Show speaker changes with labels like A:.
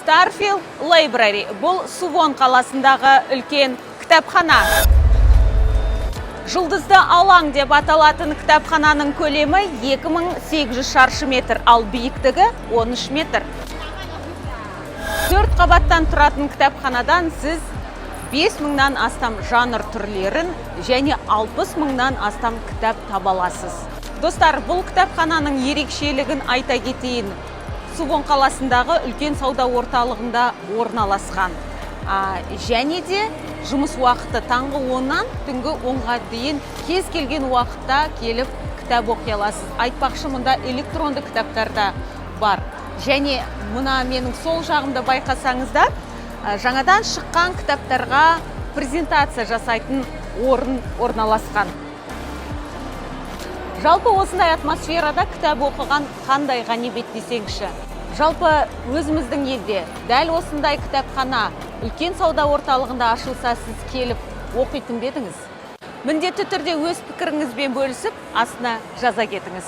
A: Starfield Library бұл Сувон қаласындағы үлкен кітапхана. Жұлдызды алаң деп аталатын кітапхананың көлемі 2800 шаршы метр, ал биіктігі 13 метр. 4 қабаттан тұратын кітапханадан сіз 5000-нан астам жанр түрлерін және 60.000-нан астам кітап таба аласыз. Достар, бұл кітапхананың ерекшелігін айта кетейін. Сувон қаласындағы үлкен сауда орталығында орналасқан. Және де жұмыс уақыты таңғы 10-нан түнгі 10-ға дейін кез келген уақытта келіп кітап оқи аласыз. Айтпақшы, мұнда электронды кітаптар да бар. Және мұна менің сол жағымда байқасаңыздар, жаңадан шыққан кітаптарға презентация жасайтын орын орналасқан. Жалпы осындай атмосферада кітап оқыған қандай ғанибет десеңші. Жалпы өзіміздің елде дәл осындай кітапхана үлкен сауда орталығында ашылса, сіз келіп оқитын бе едіңіз? Міндетті түрде өз пікіріңізбен бөлісіп, астына жаза кетіңіз.